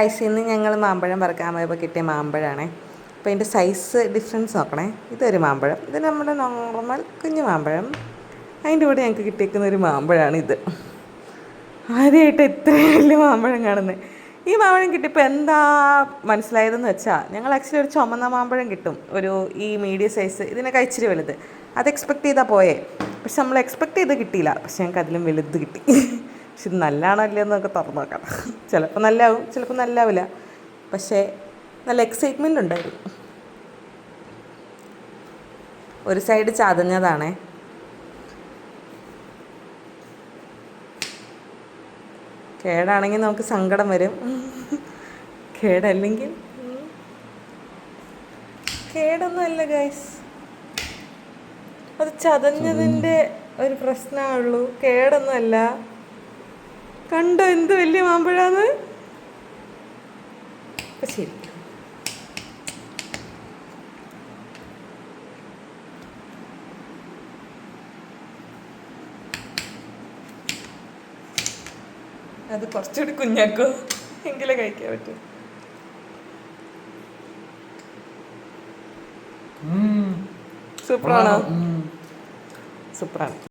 ഐസിൽ നിന്ന് ഞങ്ങൾ മാമ്പഴം പറക്കാൻ പോയപ്പോൾ കിട്ടിയ മാമ്പഴമാണേ. അപ്പോൾ ഇതിൻ്റെ സൈസ് ഡിഫറൻസ് നോക്കണേ. ഇതൊരു മാമ്പഴം, ഇത് നമ്മുടെ നോർമൽ കുഞ്ഞു മാമ്പഴം. അതിൻ്റെ കൂടെ ഞങ്ങൾക്ക് കിട്ടിയിരിക്കുന്ന ഒരു മാമ്പഴമാണ് ഇത്. ആദ്യമായിട്ട് ഇത്രയും വലിയ മാമ്പഴം കാണുന്നത്. ഈ മാമ്പഴം കിട്ടിയപ്പോൾ എന്താ മനസ്സിലായതെന്ന് വെച്ചാൽ, ഞങ്ങൾ ആക്ച്വലി ഒരു ചുമന്ന മാമ്പഴം കിട്ടും, ഈ മീഡിയം സൈസ്, ഇതിനൊക്കെ ഇച്ചിരി വലുത്. അത് എക്സ്പെക്റ്റ് ചെയ്താൽ പോയേ. പക്ഷെ നമ്മൾ എക്സ്പെക്റ്റ് ചെയ്ത് കിട്ടിയില്ല. പക്ഷെ ഞങ്ങൾക്ക് അതിലും വലുത് കിട്ടി. പക്ഷെ ഇത് നല്ലതാണോ അല്ലയോ എന്നൊക്കെ തുറന്നു നോക്കാം. ചിലപ്പോൾ നല്ലതാവും, ചിലപ്പോൾ നല്ലതാവില്ല. പക്ഷേ നല്ല എക്സൈറ്റ്മെൻ്റ് ഉണ്ടായിരുന്നു. ഒരു സൈഡ് ചതഞ്ഞതാണേ. കേടാണെങ്കിൽ നമുക്ക് സങ്കടം വരും. കേടല്ലെങ്കിൽ കേടൊന്നുമല്ല ഗൈസ്, അത് ചതഞ്ഞതിൻ്റെ ഒരു പ്രശ്നമുള്ളൂ, കേടൊന്നുമല്ല. കണ്ടോ എന്ത് വലിയ മാമ്പഴാന്ന്. ശരി, അത് കുറച്ചുകൂടി കുഞ്ഞാക്കോ, എങ്കിലേ കഴിക്കാൻ പറ്റും. സൂപ്പറാണോ? സൂപ്പറാണ്.